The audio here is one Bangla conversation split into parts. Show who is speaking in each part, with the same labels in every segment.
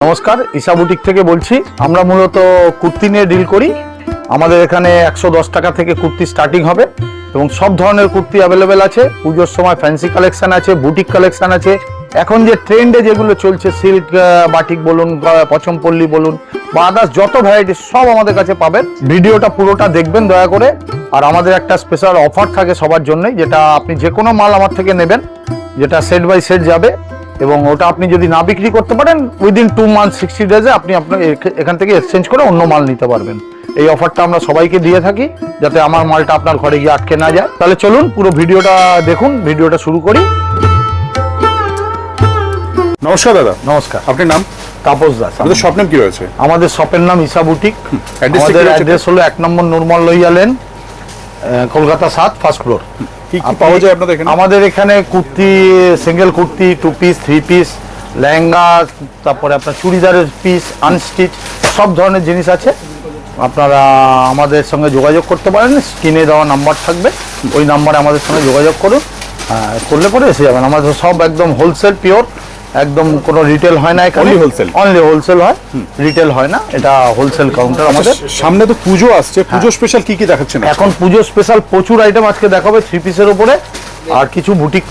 Speaker 1: নমস্কার, ঈশা বুটিক থেকে বলছি। আমরা মূলত কুর্তি নিয়ে ডিল করি। আমাদের এখানে 110 টাকা থেকে কুর্তি স্টার্টিং হবে এবং সব ধরনের কুর্তি অ্যাভেলেবেল আছে। পুজোর সময় ফ্যান্সি কালেকশন আছে, বুটিক কালেকশন আছে। এখন যে ট্রেন্ডে যেগুলো চলছে, সিল্ক বাটিক বলুন, পচমপল্লী বলুন বা আদার্স যত ভ্যারাইটি সব আমাদের কাছে পাবেন। ভিডিওটা পুরোটা দেখবেন দয়া করে। আর আমাদের একটা স্পেশাল অফার থাকে সবার জন্যই, যেটা আপনি যে কোনো মাল আমার থেকে নেবেন, যেটা সেট বাই সেট যাবে এবং ওটা আপনি যদি না বিক্রি করতে পারেন উইদিন 2 মান্থ 60 ডেজে আপনি আপনার এখান থেকে এক্সচেঞ্জ করে অন্য মাল নিতে পারবেন। এই অফারটা আমরা সবাইকে দিয়ে থাকি, যাতে আমার মালটা আপনার ঘরে গিয়ে আটকে না যায়। তাহলে চলুন পুরো ভিডিওটা দেখুন। ভিডিওটা শুরু করি।
Speaker 2: নমস্কার দাদা।
Speaker 1: নমস্কার।
Speaker 2: আপনার নাম?
Speaker 1: তাপস দাস।
Speaker 2: আমাদের শপ নাম কি রয়েছে?
Speaker 1: আমাদের শপের নাম ঈশা বুটিক। আমাদের অ্যাড্রেস হলো 1 নম্বর Nurmal Lohia lane, Kolkata 7, first floor.
Speaker 2: কি পাওয়া যায় আপনাদের এখানে? আমাদের
Speaker 1: এখানে kurti, single kurti, 2 piece, 3 piece, lehenga, তারপরে আপনার চুড়িদারের পিস, আনস্টিচ সব ধরনের জিনিস আছে। আপনারা আমাদের সঙ্গে যোগাযোগ করতে পারেন। স্ক্রিনে দেওয়া নাম্বার থাকবে, ওই নাম্বারে আমাদের সঙ্গে যোগাযোগ করুন। করলে পরে এসে যাবেন। আমাদের সব একদম হোলসেল, পিওর, একদম কোনো রিটেল হয় না এখানে। অনলি হোলসেল হয়, রিটেল হয় না। এটা হোলসেল কাউন্টার আমাদের।
Speaker 2: সামনে তো পুজো আসছে, পুজো স্পেশাল কি কি দেখাচ্ছেন
Speaker 1: এখন? পুজো স্পেশাল প্রচুর আইটেম আজকে দেখাবে 3 পিসের উপরে, আর কিছু বুটিক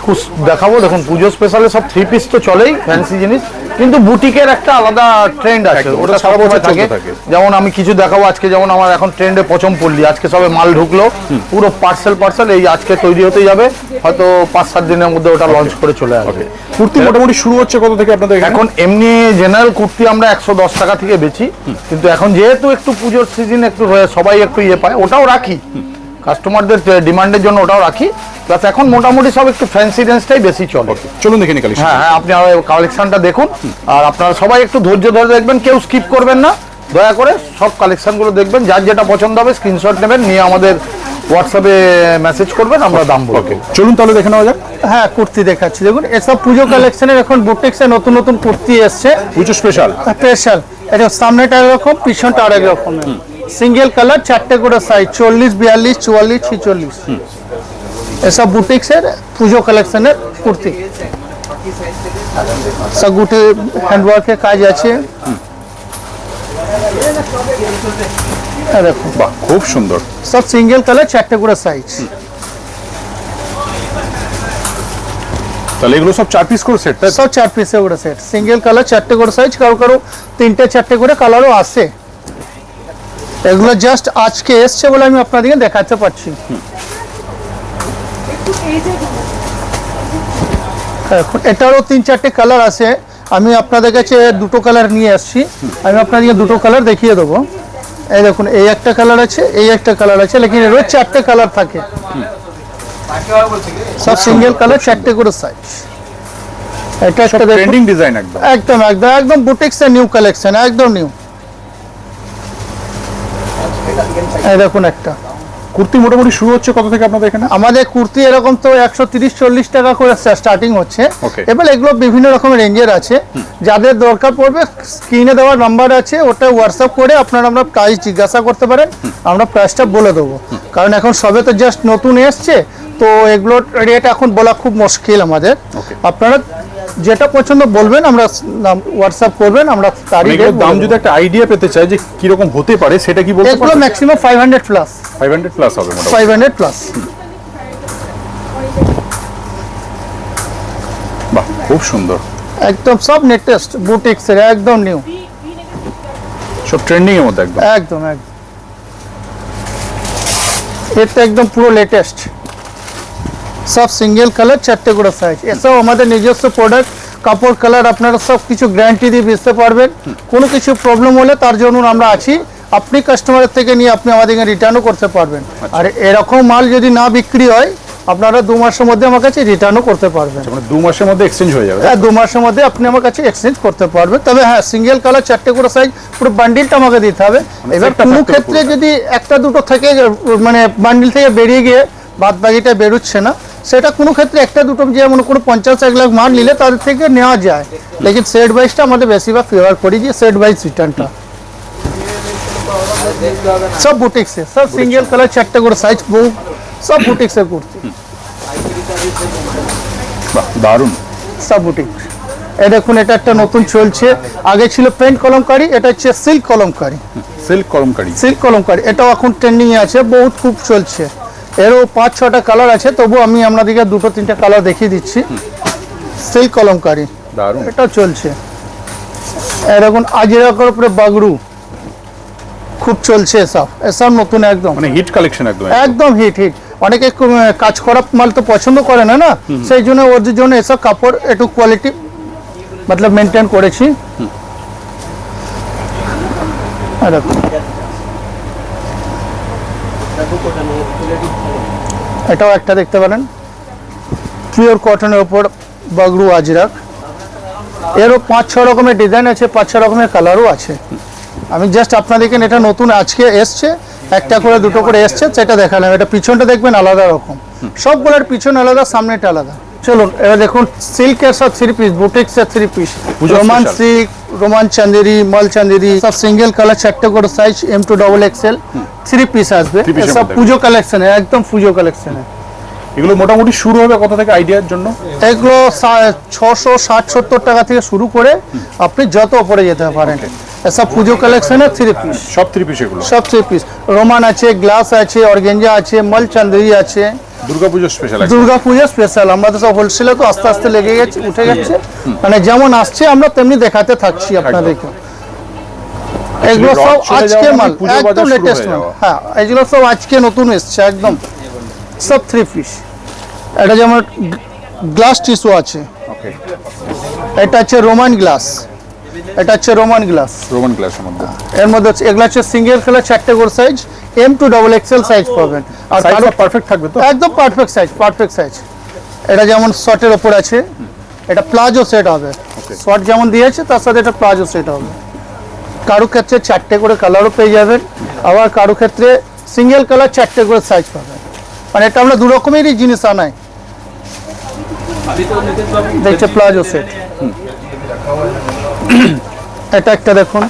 Speaker 1: দেখাবো। দেখুন, পুজো স্পেশালে সব 3 পিস তো চলেই, ফ্যান্সি জিনিস, কিন্তু বুটিকের একটা আলাদা ট্রেন্ড আছে, ওটা সারা বছর থাকে। যেমন আমি কিছু দেখাবো আজকে, যেমন আমার এখন ট্রেন্ডে পচমপল্লী, আজকে সবে মাল ঢুকলো, পুরো পার্সেল এই আজকে তৈরি হতে যাবে, হয়তো 5-7 দিনের মধ্যে ওটা লঞ্চ করে চলে আসবে।
Speaker 2: কুর্তি মোটামুটি শুরু হচ্ছে কত থেকে আপনাদের?
Speaker 1: এখন এমনি জেনারেল কুর্তি আমরা 110 টাকা থেকে বেচি, কিন্তু এখন যেহেতু একটু পুজোর সিজন, একটু সবাই একটু পায়, ওটাও রাখি কাস্টমারদের ডিমান্ডের জন্য, ওটাও রাখি। প্লাস এখন মোটামুটি সব একটু ফ্যান্সি রেঞ্জটাই বেশি চলে।
Speaker 2: চলুন দেখে নিই কালেকশন।
Speaker 1: হ্যাঁ, আপনি কালেকশনটা দেখুন। আর আপনারা সবাই একটু ধৈর্য ধরে দেখবেন, কেউ স্কিপ করবেন না দয়া করে। সব কালেকশনগুলো দেখবেন, যার যেটা পছন্দ হবে স্ক্রিনশট নেবেন, নিয়ে আমাদের হোয়াটসঅ্যাপে মেসেজ করবেন, আমরা দাম বলবো।
Speaker 2: চলুন তাহলে দেখে নেওয়া যাক।
Speaker 3: হ্যাঁ, কুর্তি দেখাচ্ছি। দেখুন, এসব পুজো কালেকশনের এখন বুটিক্সে নতুন নতুন কুর্তি এসছে,
Speaker 2: পুজো স্পেশাল।
Speaker 3: এটা সামনেটা এরকম, পিছনটা আরেক রকম। সিঙ্গেল কালার, 4টে করে সাইজ, 40, 42, 44, 46। এসব বুটিক্সের পুজো কালেকশনের কুর্তি। সবগুটি হ্যান্ডওয়ার্কের কাজ আছে। দেখুন,
Speaker 2: বাহ, খুব সুন্দর।
Speaker 3: সব সিঙ্গেল কালার, 4টে করে সাইজ।
Speaker 2: তাহলে এগুলো সব 4 পিস করে সেট?
Speaker 3: সব 4 পিসের করে সেট। সিঙ্গেল কালার, 4টে করে সাইজ, কারো 3টে 4টে করে কালারও আসে। এগুলো জাস্ট আজকে এসছে বলে আমি আপনাদেরকে দেখাতে পারছি। এটারও 3-4টে কালার আছে। আমি আপনাদের কাছে 2টো কালার নিয়ে আসছি। আমি আপনাদেরকে 2টো কালার দেখিয়ে দেবো। এই দেখুন, এই একটা কালার আছে, এই একটা কালার আছে, লেকিন এর 4টে কালার থাকে। সব সিঙ্গেল কালার, 4টে করে সাইজ। এটা একটা
Speaker 2: ট্রেন্ডিং ডিজাইন
Speaker 3: একদম বুটিক্সের নিউ কালেকশন, একদম নিউ। এই দেখুন, একটা
Speaker 2: কুর্তি মোটামুটি শুরু হচ্ছে কত থেকে আপনাদের এখানে?
Speaker 3: আমাদের কুর্তি এরকম তো 130-40 টাকা করে স্টার্টিং হচ্ছে। এবার এগুলো বিভিন্ন রকমের রেঞ্জের আছে। যাদের দরকার পড়বে, স্ক্রিনে দেওয়ার নাম্বার আছে, ওটা হোয়াটসঅ্যাপ করে আপনারা আমরা প্রাইস জিজ্ঞাসা করতে পারেন, আমরা প্রাইসটা বলে দেবো। কারণ এখন সবে তো জাস্ট নতুন এসছে, তো এগুলোর রেট এখন বলা খুব মুশকিল আমাদের। আপনারা যেটা পছন্দ বলবেন, আমরা হোয়াটসঅ্যাপ করবেন, আমরা তারই
Speaker 2: দাম যদি একটা আইডিয়া পেতে চাই যে কি রকম হতে পারে, সেটা কি বলতে পারবেন?
Speaker 3: এগুলো ম্যাক্সিমাম 500 প্লাস।
Speaker 2: 500 প্লাস হবে মোটামুটি।
Speaker 3: 500 প্লাস।
Speaker 2: বাহ, খুব সুন্দর।
Speaker 3: একদম সব লেটেস্ট বুটিক্সের, একদম নিউ,
Speaker 2: সব ট্রেন্ডিং এর মধ্যে একদম।
Speaker 3: একদম এটা একদম পুরো লেটেস্ট। সব সিঙ্গেল কালার, 4টে করে সাইজ। এসব আমাদের নিজস্ব প্রোডাক্ট, কাপড়, কালার আপনারা সব কিছু গ্যারান্টি দিয়ে বেচতে পারবেন। কোনো কিছু প্রবলেম হলে তার জন্য আমরা আছি। আপনি কাস্টমারের থেকে নিয়ে আপনি আমাদেরকে রিটার্নও করতে পারবেন। আর এরকম মাল যদি না বিক্রি হয়, আপনারা 2 মাসের মধ্যে আমার কাছে রিটার্নও করতে পারবেন।
Speaker 2: মানে 2 মাসের মধ্যে এক্সচেঞ্জ হয়ে যাবে?
Speaker 3: হ্যাঁ, 2 মাসের মধ্যে আপনি আমার কাছে এক্সচেঞ্জ করতে পারবেন। তবে হ্যাঁ, সিঙ্গেল কালার, 4টে করে সাইজ, পুরো বান্ডিলটা আমাকে দিতে হবে। এবার কোনো ক্ষেত্রে যদি একটা দুটো থেকে, মানে বান্ডিল থেকে বেরিয়ে গিয়ে বাদ বাকিটা বেরোচ্ছে না, সেটা কোনো ক্ষেত্রে একটা দুটো, যে মনে করো 50-1 লাখ মাল নিলে তাদের থেকে নেওয়া যায়। লেকিন সেট ওয়াইজটা আমাদের বেশিরভাগ ফেভার করি, যে সেট ওয়াইজ রিটার্নটা। সব বুটিক্সে, সব সিঙ্গেল কালার, 4টে করে সাইজ, সব বুটিক্সের কুর্তি।
Speaker 2: বাহ, দারুণ।
Speaker 3: সব বুটিক। এই দেখুন এটা একটা নতুন চলছে, আগে ছিল পেন্ট কলমকারি, এটা হচ্ছে silk kalamkari.
Speaker 2: Silk kalamkari.
Speaker 3: Silk kalamkari এটাও এখন ট্রেন্ডিং আছে, বহুত খুব চলছে। এরও 5-6টা কালার আছে, তবু আমি আপনাদেরকে 2-3টা কালার দেখিয়ে দিচ্ছি। সিল্ক কলমকারি
Speaker 2: দারুণ।
Speaker 3: এটা চলছে। এরকম আজরাকের উপরে বাগড়ু খুব চলছে, এসব নতুন একদম,
Speaker 2: মানে হিট কালেকশন একদম।
Speaker 3: একদম হিট। অনেকে কাজ করা মাল তো পছন্দ করে না, সেই জন্য ওদের জন্য এসব কাপড় একটু কোয়ালিটি মতলব মেনটেন করেছি। এটাও একটা দেখতে পারেন, পিওর কটনের উপর বাগড়ু আজরাক। এরও 5-6 রকমের ডিজাইন আছে, 5-6 রকমের কালারও আছে। আমি জাস্ট আপনাদেরকে, এটা নতুন আজকে এসছে, একটা করে 2টো করে এসছে, সেটা দেখালাম। এটা পিছনটা দেখবেন আলাদা রকম, সবগুলোর পিছন আলাদা, সামনেটা আলাদা। চলুন এবার দেখুন সিল্কের সব 3 পিস, বুটিক্সের 3 piece, Roman silk, Roman Chanderi, মল চান্দেরি, সব সিঙ্গেল কালার, 4টে করে সাইজ, M2 XXL 3 পিস আসবে। সব পুজো কালেকশন, একদম পুজো কালেকশন।
Speaker 2: এগুলো মোটামুটি শুরু হবে কত থেকে আইডিয়ার জন্য?
Speaker 3: এগুলো 660-70 টাকা থেকে শুরু করে আপনি যত উপরে যেতে পারেন। এসব পুজো কালেকশনের 3 পিস,
Speaker 2: সব 3 পিস এগুলো?
Speaker 3: সব 3 পিস। রোমান আছে, গ্লাস আছে, অর্গেঞ্জা আছে, মল চান্দেরি আছে।
Speaker 2: দুর্গাপুজো স্পেশাল?
Speaker 3: দুর্গাপুজো স্পেশাল। আমরা তো সব হোলসেলে তো আস্তে আস্তে লেগে গেছে, উঠে যাচ্ছে, মানে যেমন আসছে আমরা তেমনি দেখাতে থাকছি আপনাদেরকে। এগুলো সব আজকে মাল, একদম লেটেস্ট মাল। হ্যাঁ, এগুলো সব আজকে নতুন এসছে একদম, সব 3 পিস। এটা যেমন গ্লাস টিস্যু আছে, এটা হচ্ছে রোমান গ্লাস, এটা হচ্ছে রোমান গ্লাস।
Speaker 2: রোমান গ্লাসের মধ্যে
Speaker 3: এর মধ্যে এগুলো হচ্ছে সিঙ্গেল কালার, 4টে করে সাইজ, M2 XXL সাইজ পাবেন। আর
Speaker 2: সাইজ পারফেক্ট থাকবে তো?
Speaker 3: একদম পারফেক্ট সাইজ, পারফেক্ট সাইজ। এটা যেমন শর্টের ওপর আছে, এটা প্লাজো সেট হবে। শর্ট যেমন দিয়েছে তার সাথে এটা প্লাজো সেট হবে। কারো ক্ষেত্রে 4টে করে কালারও পেয়ে যাবেন, আবার কারো ক্ষেত্রে সিঙ্গেল কালার 4টে করে সাইজ পাবেন। মানে এটা আমরা 2 রকমেরই জিনিস আনাই। দেখছে প্লাজো সেট, এটা একটা দেখুন,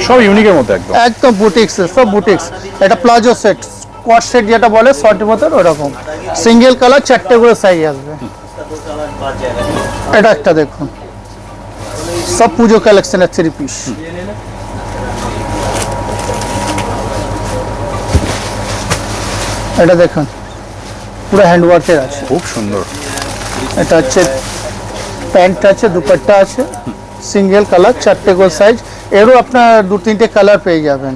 Speaker 2: সব ইউনিকের মধ্যে একদম,
Speaker 3: একদম বুটিক্স, সব বুটিক্স। এটা প্লাজো সেট, কোয়াড সেট যেটা বলে শর্টের মতন ওরকম, সিঙ্গেল কালার 4টে করে সাইজ আসবে। এটা একটা দেখুন, সব পুজো কালেকশনের 3 পিস। এটা দেখুন পুরো হ্যান্ডওয়ার্কের আছে,
Speaker 2: খুব সুন্দর।
Speaker 3: এটা হচ্ছে প্যান্ট আছে, দুপাট্টা আছে, সিঙ্গেল কালার 4টে করে সাইজ। এরও আপনার 2-3টে কালার পেয়ে যাবেন।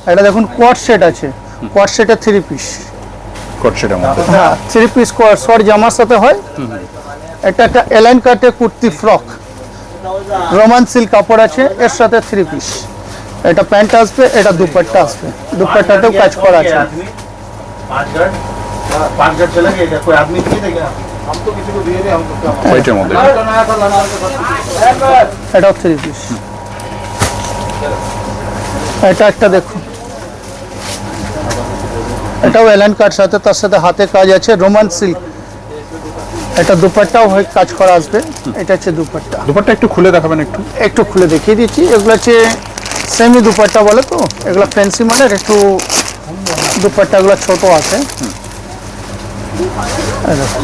Speaker 3: এটা দেখুন কোয়াড সেট আছে, কোয়াড সেটের 3 পিস।
Speaker 2: কোয়াড সেটের মধ্যে?
Speaker 3: হ্যাঁ, 3 পিস কোয়াড, শর্ট জামার সাথে হয়। এটা একটা এলাইন কাটের কুর্তি ফ্রক, রোমান সিল্ক কাপড় আছে, এর সাথে 3 পিস। এটা প্যান্ট আসবে, এটা দুপাট্টা আসবে, দুপাট্টাতেও কাজ করা আছে।
Speaker 2: হোয়াইটের মধ্যে?
Speaker 3: এটাও 3 পিস। এটা একটা দেখুন, এটাও এলাইন কাট সাথে, তার সাথে হাতে কাজ আছে, রোমান সিল্ক। এটা দুপাট্টাও কাজ করা আসবে। এটা হচ্ছে দুপাট্টা।
Speaker 2: দুপাট্টা একটু খুলে দেখাবেন?
Speaker 3: একটু খুলে দেখিয়ে দিচ্ছি। এগুলো হচ্ছে সেমি দুপাট্টা বলে, তো এগুলো ফ্যান্সি মালের, একটু দুপাট্টাগুলো ছোট আছে।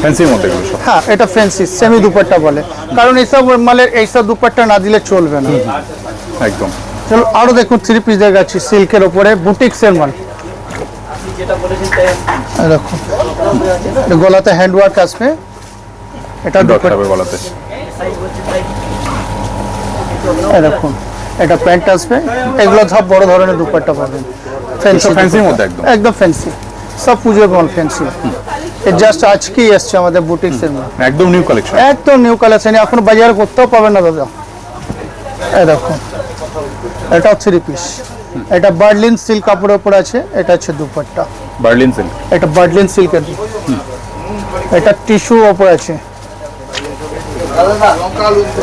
Speaker 2: ফ্যান্সির মধ্যে এগুলো সব?
Speaker 3: হ্যাঁ, এটা ফ্যান্সি সেমি দুপাট্টা বলে, কারণ এইসব মালের এইসব দুপাট্টা না দিলে চলবে না
Speaker 2: একদম।
Speaker 3: চলো আরো দেখুন 3 পিস দেখাচ্ছি সিল্কের উপরে, বুটিক্সের মাল। দেখুন গলাতে হ্যান্ডওয়ার্ক আসবে, এটা দুপাট্টা
Speaker 2: গলাতে।
Speaker 3: দেখুন এটা প্যান্ট আসবে। এগুলো সব বড় ধরনের দুপাট্টা পাবেন,
Speaker 2: ফ্যান্সির মধ্যে একদম,
Speaker 3: একদম ফ্যান্সি, সব পুজোর মাল ফ্যান্সি। জাস্ট আজকেই এসছে আমাদের বুটিক্সের মাল,
Speaker 2: একদম নিউ কালেকশন,
Speaker 3: একদম নিউ কালেকশন। এখন বাজারে কোথাও পাবেন না দাদা। এই দেখুন এটাও 3 পিস। এটা বার্লিন সিল্ক কাপড়ের উপর আছে, এটা হচ্ছে দুপাট্টা
Speaker 2: বার্লিন সিল্ক।
Speaker 3: এটা বার্লিন সিল্কের, এটা টিস্যু উপর আছে,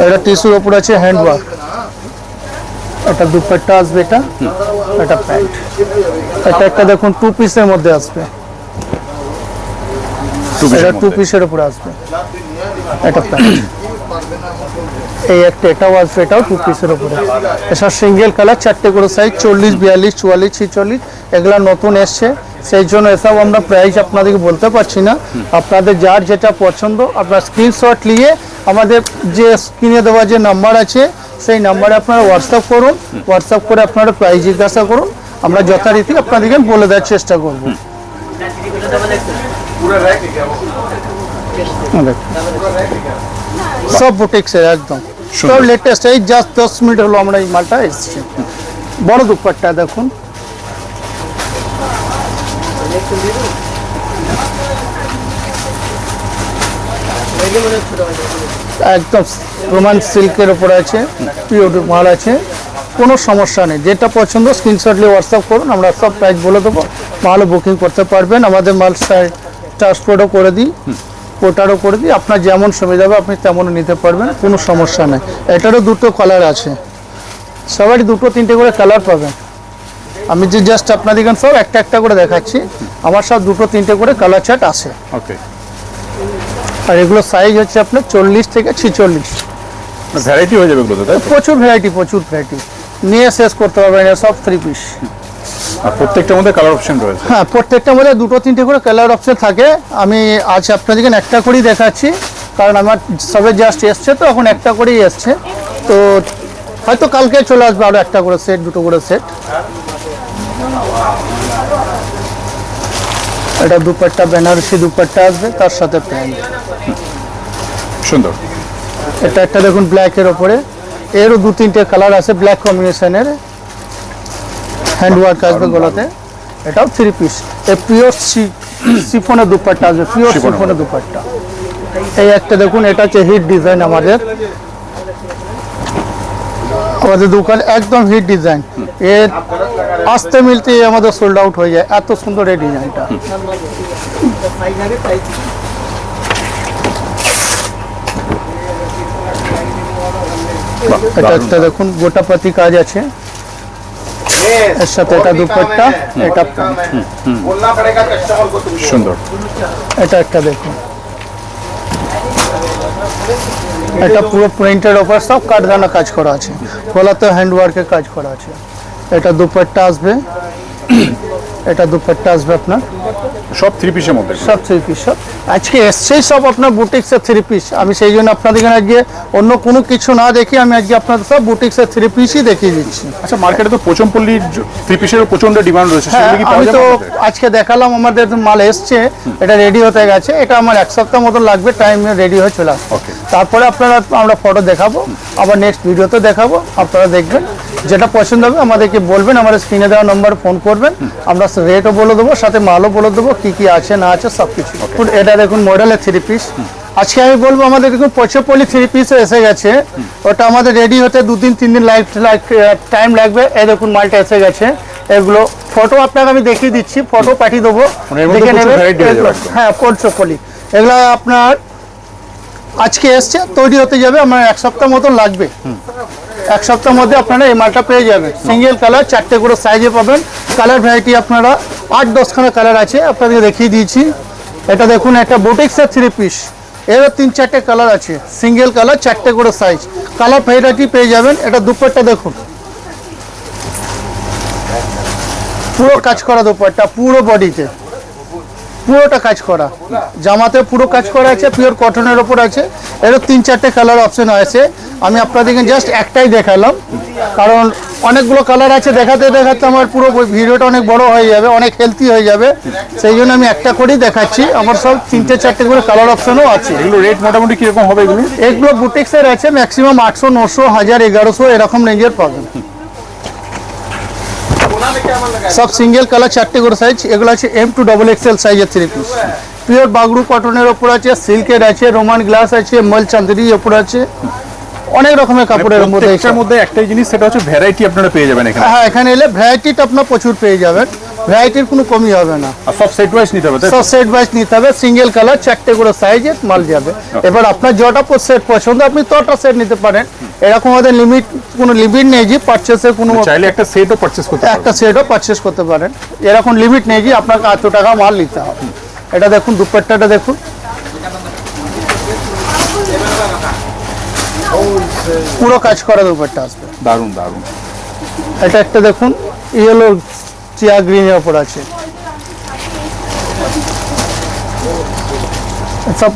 Speaker 3: এটা টিস্যুর উপর আছে হ্যান্ডওয়ার্ক। এটা দুপাট্টা আসবে, এটা এটা প্যান্ট। এটা একটা দেখুন 2 পিসের মধ্যে আসবে, এটা 2 পিসের উপর আসবে, এটা প্যান্ট। এই একটা এটাও আসবে, এটাও 2 পিসের উপরে। এসব সিঙ্গেল কালার 4টে করে সাইজ, 40, 42, 44, 46। এগুলা নতুন এসছে, সেই জন্য এসব আমরা প্রাইস আপনাদেরকে বলতে পারছি না। আপনাদের যার যেটা পছন্দ আপনার স্ক্রিনশট নিয়ে আমাদের যে স্ক্রিনে দেওয়া যে নাম্বার আছে সেই নাম্বারে আপনারা হোয়াটসঅ্যাপ করুন, হোয়াটসঅ্যাপ করে আপনারা প্রাইস জিজ্ঞাসা করুন, আমরা যথারীতি আপনাদেরকে বলে দেওয়ার চেষ্টা করব। সব বুটিক্সের একদম সব লেটেস্ট, এই জাস্ট 10 মিনিট হলো আমরা এই মালটা এসেছি। বড় দুপাট্টা দেখুন, একদম রোমান সিল্কের উপর আছে, পিওর মাল আছে, কোনো সমস্যা নেই। যেটা পছন্দ স্ক্রিনশট নিয়ে হোয়াটসঅ্যাপ করুন, আমরা সব প্রাইস বলে দেবো, মালও বুকিং করতে পারবেন। আমাদের মাল ট্রান্সপোর্টও করে দিই, পোর্টারও করে দিই, আপনার যেমন সুবিধা হবে আপনি তেমনও নিতে পারবেন, কোনো সমস্যা নেই। এটারও দুটো কালার আছে, সবারই দুটো তিনটে করে কালার পাবেন। আমি যে জাস্ট আপনাদের সব একটা একটা করে দেখাচ্ছি, আমার সব দুটো তিনটে করে কালার চার্ট আছে।
Speaker 2: ওকে,
Speaker 3: আর এগুলো সাইজ হচ্ছে আপনার 40 থেকে 46,
Speaker 2: ভ্যারাইটি হয়ে যাবে এগুলোতে, তাই তো?
Speaker 3: প্রচুর ভ্যারাইটি নিয়ে শেষ করতে পারবেন। এটা সব 3 পিস,
Speaker 2: আর প্রত্যেকটার মধ্যে কালার অপশন রয়েছে।
Speaker 3: হ্যাঁ, প্রত্যেকটার মধ্যে দুটো তিনটে করে কালার অপশন থাকে। আমি আজ আপনাদেরকে একটা করেই দেখাচ্ছি, কারণ আমার সবে জাস্ট এসছে তো, এখন একটা করেই এসছে, তো হয়তো কালকে চলে আসবে আরো একটা করে সেট, দুটো করে সেট। এটা দুপাট্টা, বেনারসি দুপাট্টা আসবে, তার সাথে প্যান্ট।
Speaker 2: সুন্দর।
Speaker 3: এটা একটা দেখুন ব্ল্যাকের ওপরে, এরও দু তিনটে কালার আছে ব্ল্যাক কম্বিনেশনের, হ্যান্ডওয়ার্ক আসবে গলাতে। এটাও 3 পিস, এ পিওর সিফনের দুপাট্টা আসবে, পিওর সিফনের দুপাট্টা। এই একটা দেখুন, এটা হচ্ছে হিট ডিজাইন আমাদের দোকান, একদম হিট ডিজাইন। এর আসতে মিলতে আমাদের সোল্ড আউট হয়ে যায়, এত সুন্দর এই ডিজাইনটা। এটা একটা দেখুন গোটাপাতি কাজ আছে, এর সাথে এটা দুপাট্টা, এটা
Speaker 2: সুন্দর।
Speaker 3: এটা একটা দেখুন, এটা পুরো প্রিন্টের ওপর সব কাঠদানা কাজ করা আছে, গলাতে হ্যান্ডওয়ার্কের কাজ করা আছে। এটা দুপাট্টা আসবে, এটা দুপাট্টা আসবে আপনার,
Speaker 2: সব 3 পিসের মধ্যে।
Speaker 3: সব 3 পিস। সব আজকে এসছেই সব আপনার বুটিক্সের 3 পিস। আমি সেই জন্য আপনাদের আজকে অন্য কোনো কিছু না দেখি, আমি আজকে আপনাদের সব বুটিক্সের 3 পিসই দেখিয়ে দিচ্ছি।
Speaker 2: আচ্ছা, মার্কেটে তো পোচমপল্লির 3 পিসের প্রচন্ড ডিমান্ড রয়েছে,
Speaker 3: হ্যাঁ,
Speaker 2: সেগুলো কি পাওয়া
Speaker 3: আমি
Speaker 2: যাবে
Speaker 3: তো
Speaker 2: আপনাদের?
Speaker 3: আজকে দেখালাম, আমাদের মাল এসছে, এটা রেডি হতে গেছে, এটা আমার 1 সপ্তাহ মতো লাগবে টাইম, রেডি হয়ে চলে আসবে।
Speaker 2: Okay.
Speaker 3: তারপরে আমরা ফটো দেখাবো, আবার নেক্সট ভিডিওতে দেখাবো, আপনারা দেখবেন, যেটা পছন্দ হবে আমাদেরকে বলবেন, আমাদের স্ক্রিনে দেওয়া নম্বরে ফোন করবেন, আমরা রেটও বলে দেবো, সাথে মালও বলে দেবো, কি কি আছে না আছে সব কিছু। এটা দেখুন মডেলের 3 পিস, আজকে আমি বলবো আমাদের দেখুন পোচমপল্লি 3 পিসও এসে গেছে, ওটা আমাদের রেডি হতে 2 দিন 3 দিন টাইম লাগবে। এই দেখুন মালটা এসে গেছে, এগুলো ফটো আপনাকে আমি দেখিয়ে দিচ্ছি, ফটো পাঠিয়ে দেবো, দেখে নেবেন। হ্যাঁ, পোচমপল্লি এগুলো আপনার আজকে এসছে, তৈরি হতে যাবে আমার 1 সপ্তাহ মতো লাগবে। 1 সপ্তাহের মধ্যে আপনারা এই মালটা পেয়ে যাবেন। সিঙ্গেল কালার 4টে করে সাইজে পাবেন, কালার ভ্যারাইটি আপনারা 8-10 খানা কালার আছে, আপনাদেরকে দেখিয়ে দিয়েছি। এটা দেখুন, একটা বুটিক্সের 3 পিস, এরও 3-4টে কালার আছে, সিঙ্গেল কালার 4টে করে সাইজ, কালার ভ্যারাইটি পেয়ে যাবেন। এটা দুপাট্টা দেখুন, পুরো কাজ করা দুপাট্টা, পুরো বডিতে পুরোটা কাজ করা, জামাতে পুরো কাজ করা আছে, পিওর কটনের ওপর আছে। এরও 3-4টে কালার অপশন আছে, আমি আপনাদেরকে জাস্ট একটাই দেখালাম, কারণ অনেকগুলো কালার আছে, দেখাতে দেখাতে আমার পুরো ভিডিওটা অনেক বড় হয়ে যাবে, অনেক হেলদি হয়ে যাবে, সেই জন্য আমি একটা করেই দেখাচ্ছি। আমার সব 3-4টে করে কালার অপশনও আছে।
Speaker 2: এগুলো রেট মোটামুটি কিরকম হবে এগুলো?
Speaker 3: এগুলো বুটিক্সের আছে, ম্যাক্সিমাম 800, 900, 1000, 1100 এরকম রেঞ্জের পাবেন। সব সিঙ্গেল কালার 4টে করে সাইজ, এগুলো আছে M2 XXL সাইজের 3 পিস, পিওর বাগরু কটনের ওপর আছে, সিল্কের আছে, রোমান গ্লাস আছে, মল চান্দেরির ওপর আছে, অনেক রকমের কাপড়ের মধ্যে।
Speaker 2: এর মধ্যে একটাই জিনিস, সেটা হচ্ছে ভ্যারাইটি আপনারা পেয়ে যাবেন এখানে।
Speaker 3: হ্যাঁ, এখানে এলে ভ্যারাইটিটা আপনার প্রচুর পেয়ে যাবেন, ভ্যারাইটির কোনো কমই হবে না।
Speaker 2: আর সব সেট ওয়াইজ নিতে হবে, তাই তো?
Speaker 3: সব সেট ওয়াইজ নিতে হবে, সিঙ্গেল কালার 4টে করে সাইজের মাল যাবে। এবার আপনার যটা সেট পছন্দ আপনি তটা সেট নিতে পারেন, এরকম আমাদের কোনো লিমিট নেই যে পারচেসের কোনো,
Speaker 2: চাইলে একটা সেটও পারচেজ করতে পারবেন।
Speaker 3: একটা সেটও পারচেস করতে পারেন, এরকম লিমিট নেই যে আপনাকে এত টাকা মাল নিতে হবে। এটা দেখুন দুপাট্টাটা দেখুন, পুরো কাজ করা দুপাট্টা আসবে,
Speaker 2: দারুণ দারুণ।
Speaker 3: এটা একটা দেখুন ইয়েলো চিয়া গ্রিনের ওপর আছে, সব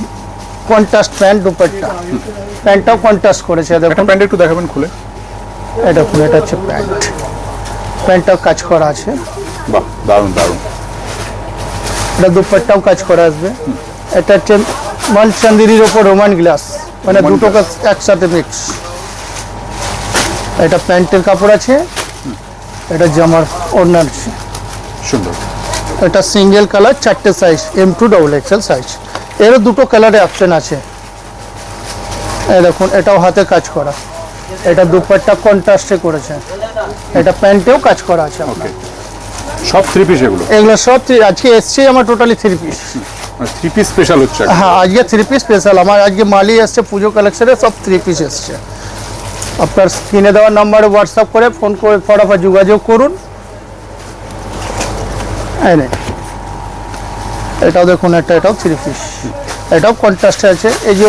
Speaker 3: কন্ট্রাস্ট প্যান্ট দুপাট্টা, প্যান্টটাও কন্ট্রাস্ট করেছে
Speaker 2: একটা
Speaker 3: দেখুন।
Speaker 2: প্যান্ট একটু দেখাবেন খুলে।
Speaker 3: এটা পুরো এটা হচ্ছে প্যান্ট, প্যান্টটাও কাজ করা আছে।
Speaker 2: বাহ, দারুণ দারুণ।
Speaker 3: এটা দুপাট্টাও কাজ করা আসবে। এটা হচ্ছে মল চান্দিরির ওপর রোমান গ্লাস, মানে
Speaker 2: রোমান
Speaker 3: দুটো
Speaker 2: গ্লাস।
Speaker 3: একসাথে মিক্স। এটা প্যান্টের কাপড় আছে, এটা জামার ওড়নার আছে।
Speaker 2: সুন্দর।
Speaker 3: এটা সিঙ্গেল কালার, 4টে size, M2 double XL size. এরও দুটো কালারে অপশন আছে। এই দেখুন, এটাও হাতে কাজ করা। এটা দুপাট্টা কন্ট্রাস্টে করেছে। এটা প্যান্টেও কাজ করা আছে।
Speaker 2: ওকে, সব 3 পিস এগুলো?
Speaker 3: এগুলো সব আজকে এসছে আমার টোটালি 3 পিস।
Speaker 2: 3 পিস স্পেশাল হচ্ছে আজকে।
Speaker 3: হ্যাঁ, আজকে 3 পিস স্পেশাল। আমার আজকে মালই এসছে পুজো কালেকশনে, সব 3 পিস এসছে। আপনার স্ক্রিনে দেওয়া নাম্বারে হোয়াটসঅ্যাপ করে ফোন করে ফটাফট যোগাযোগ করুন। এই নে, এটাও দেখুন, এটাও 3 পিস, এটাও কন্ট্রাস্টে আছে। এই যে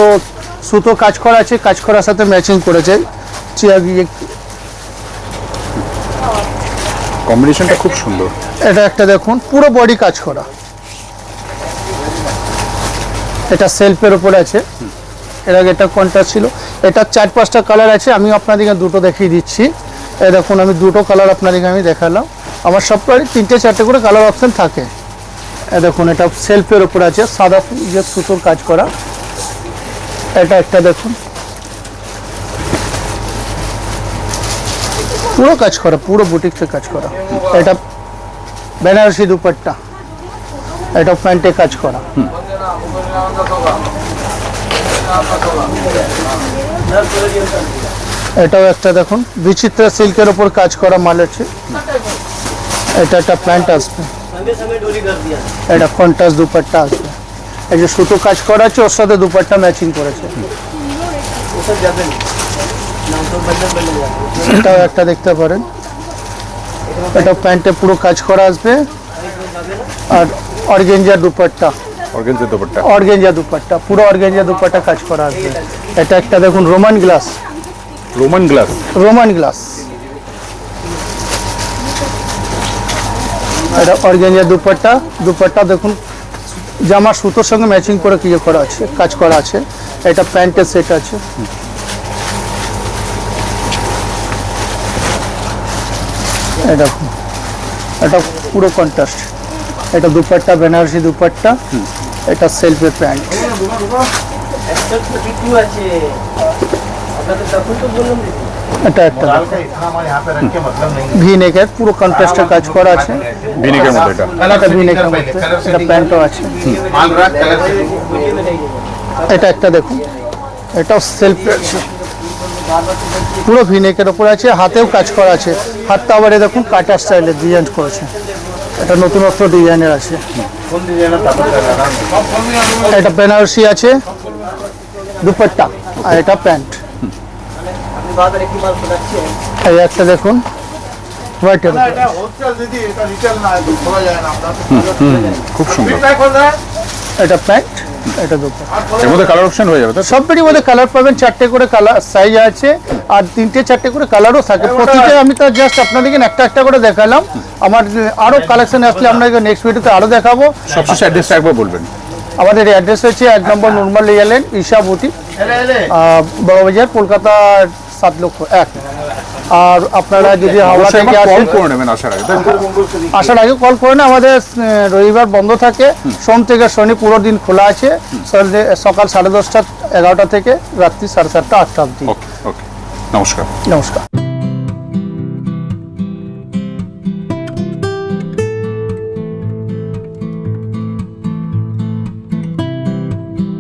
Speaker 3: সুতো কাজ করা আছে, কাজ করার সাথে ম্যাচিং করেছে।
Speaker 2: কম্বিনেশনটা খুব সুন্দর।
Speaker 3: এটা একটা দেখুন, পুরো বডি কাজ করা। এটা সেলফের উপরে আছে। এর আগে এটা কন্ট্রাস্ট ছিল। এটা 4-5টা কালার আছে, আমি আপনাদেরকে দুটো দেখিয়ে দিচ্ছি। এই দেখুন, আমি দুটো কালার আপনাদেরকে আমি দেখালাম। আমার সবটারই 3টে-4টে করে কালার অপশন থাকে। এই দেখুন, এটা সেলফের উপরে আছে, সাদা যে সুতোর কাজ করা। এটা একটা দেখুন, পুরো কাজ করা, পুরো বুটিক্সে কাজ করা। এটা বেনারসি দুপাট্টা, এটা প্যান্টে কাজ করা। এটাও একটা দেখুন, বিচিত্র সিল্কের উপর কাজ করা মাল আছে। এটা একটা প্যান্ট আসবে, এটা কন্ট্রাস্ট দুপাট্টা আসবে। এই যে সুতো কাজ করা আছে, ওর সাথে দুপাট্টা ম্যাচিং করেছে। এটাও একটা দেখতে পারেন, এটা প্যান্টে পুরো কাজ করা আসবে। আর organza dupatta,
Speaker 2: organza dupatta.
Speaker 3: Organza dupatta, পুরো অর্গেঞ্জা দুপাট্টা কাজ করা আসবে। এটা একটা দেখুন, Roman glass,
Speaker 2: Roman glass.
Speaker 3: Roman glass. এটা অর্গেঞ্জা দুপাট্টা, দুপাট্টা দেখুন জামা সুতোর সঙ্গে ম্যাচিং করে কি করা আছে, কাজ করা আছে। এটা প্যান্টের সেট আছে। এটা এটা পুরো কন্ট্রাস্ট। এটা দুপাট্টা, বেনারসি দুপাট্টা। এটা সেলফের প্যান্ট। এটা একটা ভি নেকের, পুরো কন্ট্রাস্টের কাজ করা আছে।
Speaker 2: ভিনিকের মধ্যে এটা।
Speaker 3: এটা ভি নেকের মধ্যে, এটা প্যান্টও আছে। এটা একটা দেখুন, এটাও সেলফ আছে, পুরো ভি নেকের উপর আছে, হাতেও কাজ করা আছে। হাতটা আবার দেখুন কাটার স্টাইলে ডিজাইন করেছে। এটা নতুনত্ব ডিজাইনের আছে। এটা বেনারসি আছে দুপাট্টা, আর এটা প্যান্ট। এই একটা দেখুন, হোয়াইটের উপর।
Speaker 2: খুব সুন্দর।
Speaker 3: এটা প্যান্ট, এটা দুপাট্টা।
Speaker 2: এর মধ্যে কালার অপশন হয়ে যাবে তো?
Speaker 3: সবটারই মধ্যে কালার পাবেন, 4টে করে কালার সাইজ আছে, আর 3টে-4টে করে কালারও থাকে। প্রতিটা আমি তো জাস্ট আপনাদেরকে একটা একটা করে দেখালাম। আমার আরও কালেকশন আসলে আপনাকে নেক্সট ভিডিওতে আরও দেখাবো।
Speaker 2: সবশেষে অ্যাড্রেসটা একবার বলবেন।
Speaker 3: আমাদের অ্যাড্রেস হচ্ছে 1 নম্বর নুরমাল লেন, ঈশা বুটি, বড়বাজার, কলকাতা 7,01,000। আর আপনারা যদি হাওড়া থেকে
Speaker 2: কল
Speaker 3: আসেন,
Speaker 2: করে নেবেন আসার আগে, তাই তো?
Speaker 3: আসার আগে কল করে না। আমাদের রবিবার বন্ধ থাকে, সোম থেকে শনি পুরো দিন খোলা আছে। সকাল 10:30, 11টা থেকে রাত্রি 7:30, 8টা অবধি।
Speaker 2: ওকে ওকে, নমস্কার।
Speaker 3: নমস্কার।